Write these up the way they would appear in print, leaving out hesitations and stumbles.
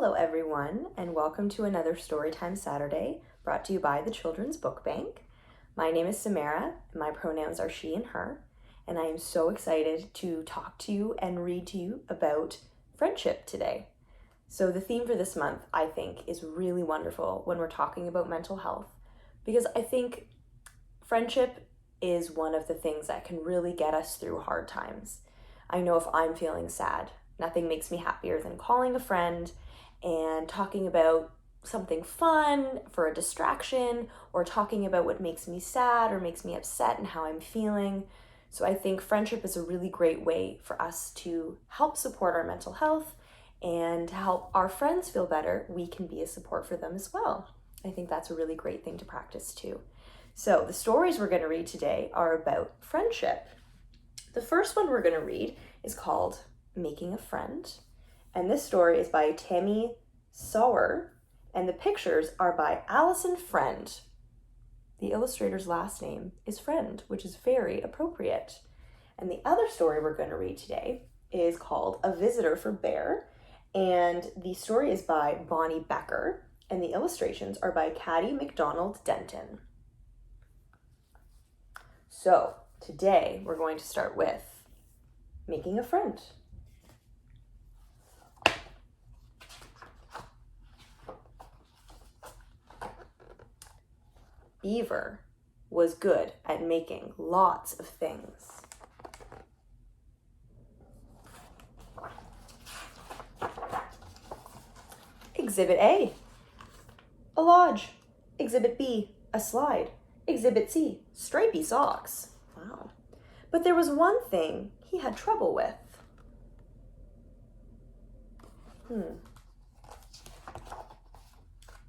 Hello everyone, and welcome to another Storytime Saturday, brought to you by the Children's Book Bank. My name is Samara, and my pronouns are she and her, and I am so excited to talk to you and read to you about friendship today. So the theme for this month, I think, is really wonderful when we're talking about mental health, because I think friendship is one of the things that can really get us through hard times. I know if I'm feeling sad, nothing makes me happier than calling a friend and talking about something fun for a distraction, or talking about what makes me sad or makes me upset and how I'm feeling. So I think friendship is a really great way for us to help support our mental health and to help our friends feel better. We can be a support for them as well. I think that's a really great thing to practice too. So the stories we're going to read today are about friendship. The first one we're going to read is called Making a Friend. And this story is by Tammi, Sauer, and the pictures are by Alison Friend. The illustrator's last name is Friend, which is very appropriate. And the other story we're going to read today is called A Visitor for Bear, and the story is by Becker, and the illustrations are by Kady, MacDonald, Denton. So today we're going to start with making a friend. Beaver was good at making lots of things. Exhibit A, a lodge. Exhibit B, a slide. Exhibit C, stripy socks. Wow. But there was one thing he had trouble with.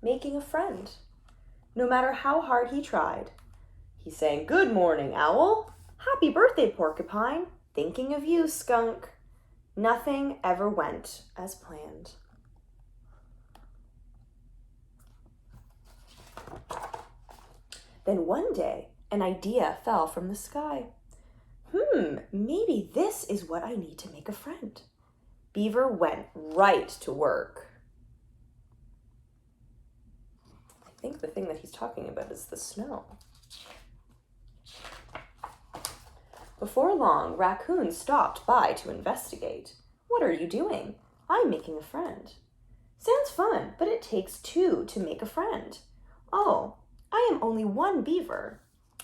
Making a friend. No matter how hard he tried. He sang, "Good morning, owl. Happy birthday, porcupine. Thinking of you, skunk." Nothing ever went as planned. Then one day, an idea fell from the sky. Maybe this is what I need to make a friend. Beaver went right to work. I think the thing that he's talking about is the snow. Before long, Raccoon stopped by to investigate. "What are you doing?" "I'm making a friend." "Sounds fun, but it takes two to make a friend." "Oh, I am only one beaver."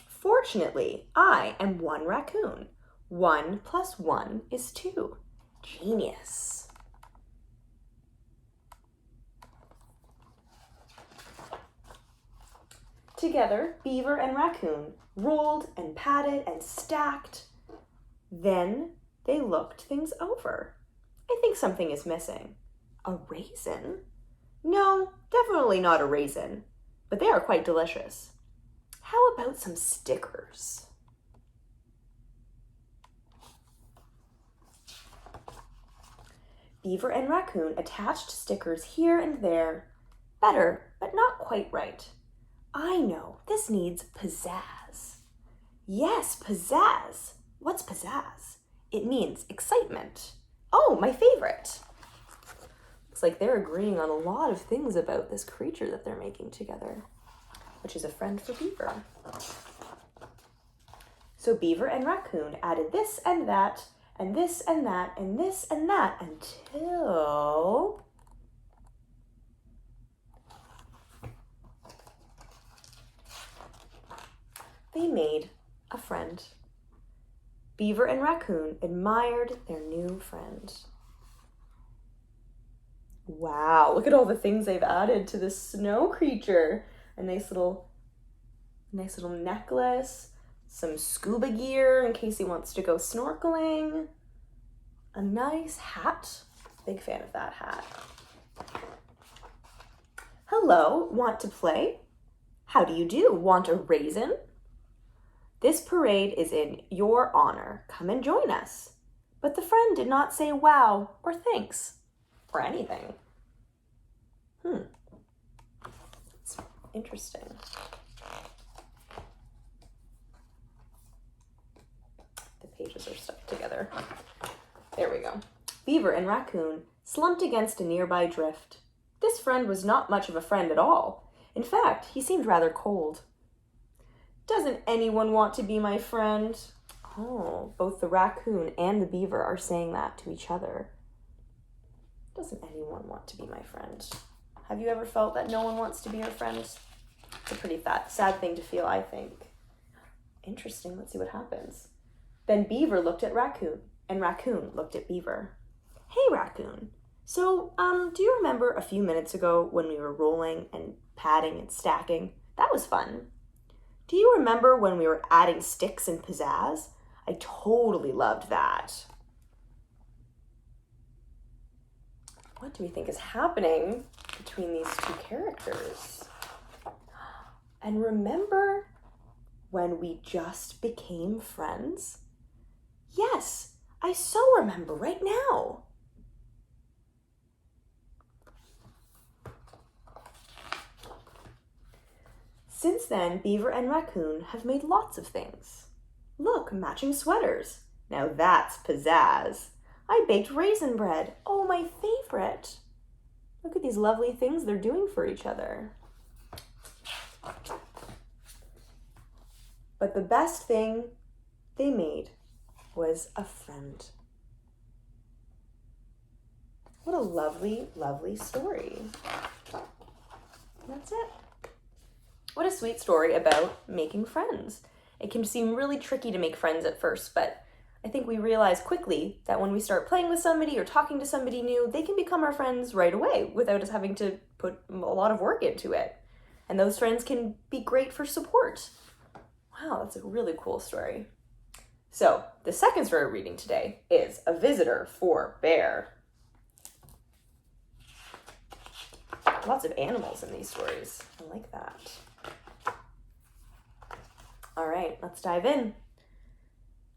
"Fortunately, I am one raccoon. 1 + 1 is 2. Genius. Together, Beaver and Raccoon rolled and patted and stacked. Then they looked things over. "I think something is missing." "A raisin?" "No, definitely not a raisin, but they are quite delicious." "How about some stickers?" Beaver and Raccoon attached stickers here and there. Better, but not quite right. "I know, this needs pizzazz." "Yes, pizzazz." "What's pizzazz?" "It means excitement." "Oh, my favorite." Looks like they're agreeing on a lot of things about this creature that they're making together, which is a friend for Beaver. So Beaver and Raccoon added this and that, and this and that, and this and that, until they made a friend. Beaver and Raccoon admired their new friend. Wow, look at all the things they've added to this snow creature. A nice little necklace, some scuba gear in case he wants to go snorkeling, a nice hat. Big fan of that hat. "Hello, want to play?" "How do you do? Want a raisin?" "This parade is in your honor. Come and join us." But the friend did not say wow or thanks or anything. It's interesting. The pages are stuck together. There we go. Beaver and Raccoon slumped against a nearby drift. This friend was not much of a friend at all. In fact, he seemed rather cold. Doesn't anyone want to be my friend? Oh, both the raccoon and the beaver are saying that to each other. Doesn't anyone want to be my friend? Have you ever felt that no one wants to be your friend? It's a pretty sad thing to feel, I think. Interesting, let's see what happens. Then Beaver looked at Raccoon, and Raccoon looked at Beaver. Hey, Raccoon. So, do you remember a few minutes ago when we were rolling and patting and stacking? That was fun. Do you remember when we were adding sticks and pizzazz? I totally loved that. What do we think is happening between these two characters? And remember when we just became friends? Yes, I so remember right now. Since then, Beaver and Raccoon have made lots of things. Look, matching sweaters. Now that's pizzazz. I baked raisin bread. Oh, my favorite. Look at these lovely things they're doing for each other. But the best thing they made was a friend. What a lovely, lovely story. That's it. What a sweet story about making friends. It can seem really tricky to make friends at first, but I think we realize quickly that when we start playing with somebody or talking to somebody new, they can become our friends right away without us having to put a lot of work into it. And those friends can be great for support. Wow, that's a really cool story. So, the second story we're reading today is A Visitor for Bear. Lots of animals in these stories. I like that. All right, let's dive in.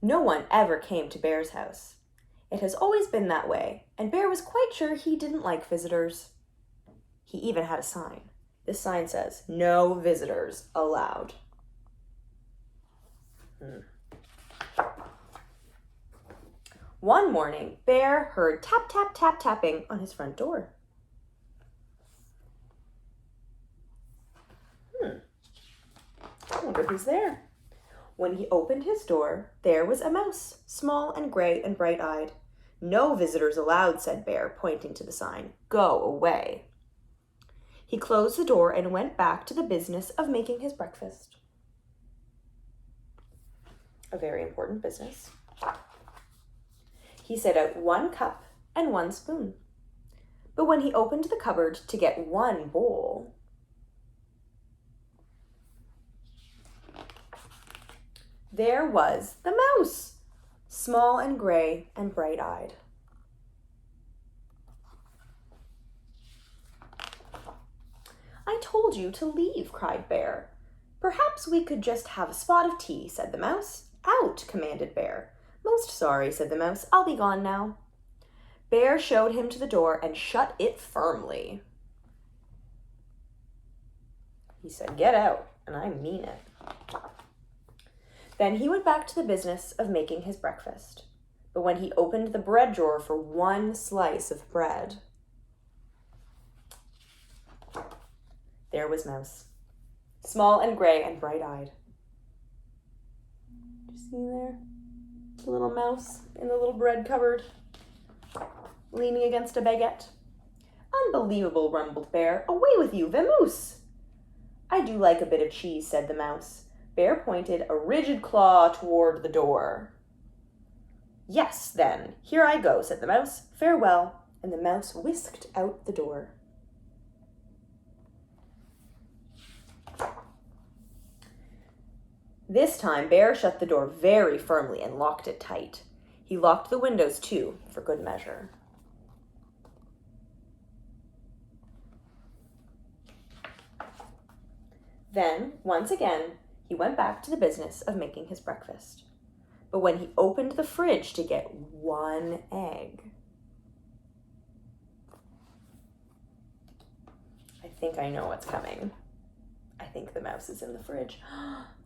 No one ever came to Bear's house. It has always been that way, and Bear was quite sure he didn't like visitors. He even had a sign. This sign says, "No visitors allowed." One morning, Bear heard tap, tap, tap, tapping on his front door. I wonder who's there. When he opened his door, there was a mouse, small and gray and bright-eyed. "No visitors allowed," said Bear, pointing to the sign. "Go away." He closed the door and went back to the business of making his breakfast. A very important business. He set out 1 cup and 1 spoon. But when he opened the cupboard to get 1 bowl, there was the mouse, small and gray and bright-eyed. "I told you to leave," cried Bear. "Perhaps we could just have a spot of tea," said the mouse. "Out," commanded Bear. "Most sorry," said the mouse. "I'll be gone now." Bear showed him to the door and shut it firmly. He said, "Get out," and I mean it. Then he went back to the business of making his breakfast. But when he opened the bread drawer for 1 slice of bread, there was Mouse, small and gray and bright-eyed. Did you see there? The little mouse in the little bread cupboard, leaning against a baguette. "Unbelievable," rumbled Bear. "Away with you, vamoose!" "I do like a bit of cheese," said the mouse. Bear pointed a rigid claw toward the door. "Yes, then, here I go," said the mouse. "Farewell," and the mouse whisked out the door. This time, Bear shut the door very firmly and locked it tight. He locked the windows, too, for good measure. Then, once again, he went back to the business of making his breakfast. But when he opened the fridge to get 1 egg, I think I know what's coming. I think the mouse is in the fridge.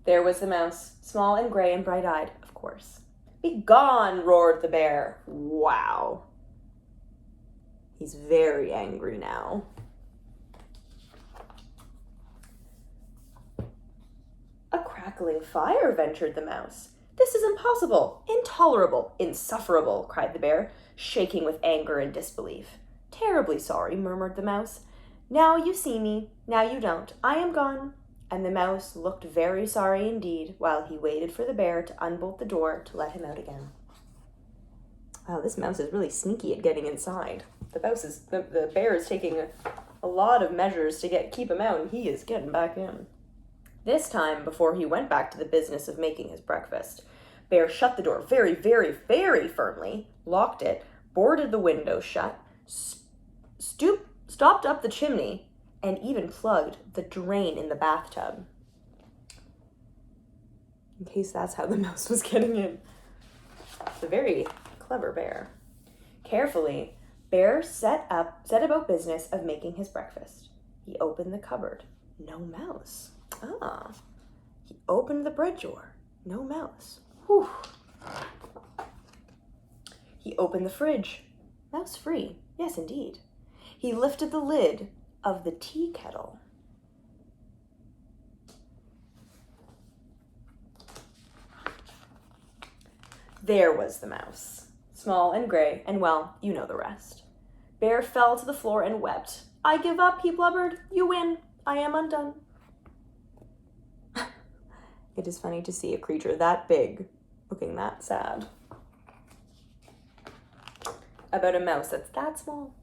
There was the mouse, small and gray and bright-eyed, of course. "Be gone," roared the bear. Wow. He's very angry now. crackling fire, ventured the mouse. This is impossible, intolerable, insufferable, cried the bear, shaking with anger and disbelief. Terribly sorry, murmured the mouse. Now you see me, now you don't. I am gone. And the mouse looked very sorry indeed while he waited for the bear to unbolt the door to let him out again. Wow, this mouse is really sneaky at getting inside. The bear is taking a lot of measures to keep him out, and he is getting back in. This time, before he went back to the business of making his breakfast, Bear shut the door very, very, very firmly, locked it, boarded the window shut, stopped up the chimney, and even plugged the drain in the bathtub. In case that's how the mouse was getting in. It's a very clever bear. Carefully, Bear set about business of making his breakfast. He opened the cupboard. No mouse. He opened the bread drawer. No mouse. Whew. He opened the fridge. Mouse free. Yes, indeed. He lifted the lid of the tea kettle. There was the mouse, small and gray, and well, you know the rest. Bear fell to the floor and wept. I give up, he blubbered. You win. I am undone. It is funny to see a creature that big looking that sad about a mouse that's that small.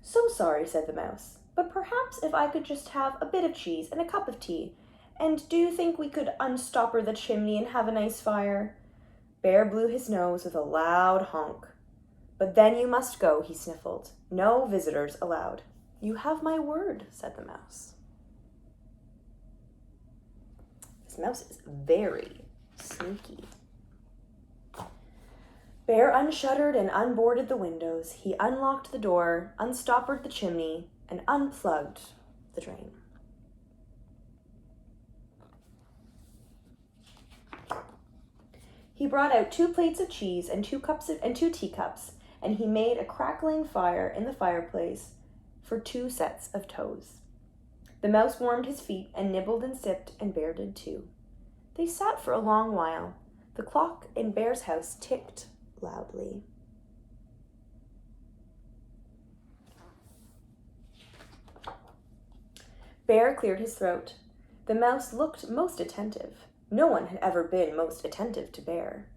So sorry, said the mouse, but perhaps if I could just have a bit of cheese and a cup of tea, and do you think we could unstopper the chimney and have a nice fire? Bear blew his nose with a loud honk. But then you must go, he sniffled. No visitors allowed. You have my word, said the mouse. This mouse is very sneaky. Bear unshuttered and unboarded the windows. He unlocked the door, unstoppered the chimney, and unplugged the drain. He brought out 2 plates of cheese and 2 teacups, and he made a crackling fire in the fireplace for 2 sets of toes. The mouse warmed his feet and nibbled and sipped, and Bear did too. They sat for a long while. The clock in Bear's house ticked loudly. Bear cleared his throat. The mouse looked most attentive. No one had ever been most attentive to Bear.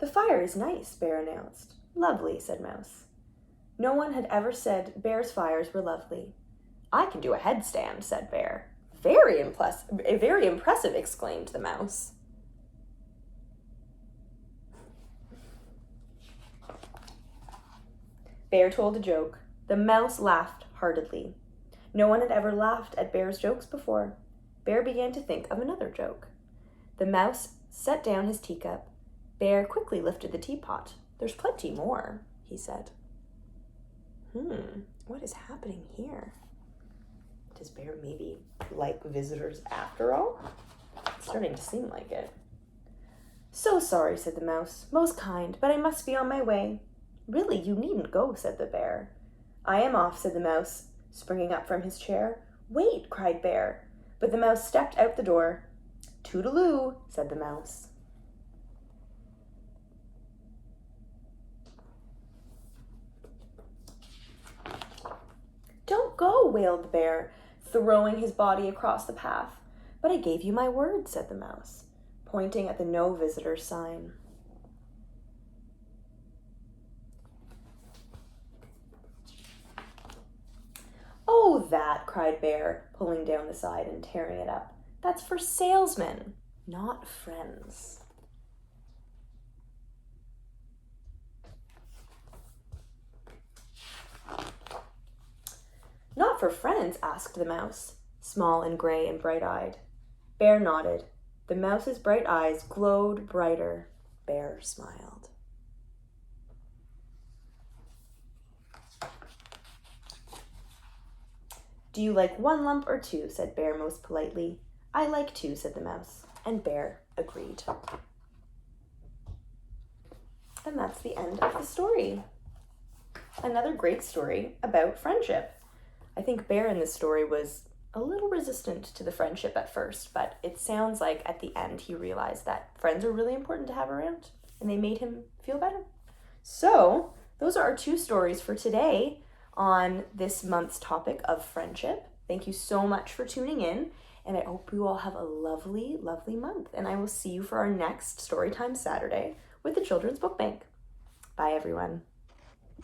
The fire is nice, Bear announced. Lovely, said Mouse. No one had ever said Bear's fires were lovely. I can do a headstand, said Bear. Very impressive, exclaimed the mouse. Bear told a joke. The mouse laughed heartily. No one had ever laughed at Bear's jokes before. Bear began to think of another joke. The mouse set down his teacup. Bear quickly lifted the teapot. There's plenty more, he said. What is happening here? Does Bear maybe like visitors after all? It's starting to seem like it. So sorry, said the mouse. Most kind, but I must be on my way. Really, you needn't go, said the bear. I am off, said the mouse, springing up from his chair. Wait, cried Bear. But the mouse stepped out the door. Toodaloo, said the mouse. Don't go, wailed the bear, throwing his body across the path. But I gave you my word, said the mouse, pointing at the no visitors sign. Oh, that, cried Bear, pulling down the side and tearing it up. That's for salesmen, not friends. Not for friends, asked the mouse, small and gray and bright-eyed. Bear nodded. The mouse's bright eyes glowed brighter. Bear smiled. Do you like 1 lump or 2? Said Bear most politely. I like 2, said the mouse, and Bear agreed. And that's the end of the story. Another great story about friendship. I think Bear in this story was a little resistant to the friendship at first, but it sounds like at the end he realized that friends are really important to have around, and they made him feel better. So, those are our 2 stories for today on this month's topic of friendship. Thank you so much for tuning in, and I hope you all have a lovely, lovely month. And I will see you for our next Storytime Saturday with the Children's Book Bank. Bye, everyone.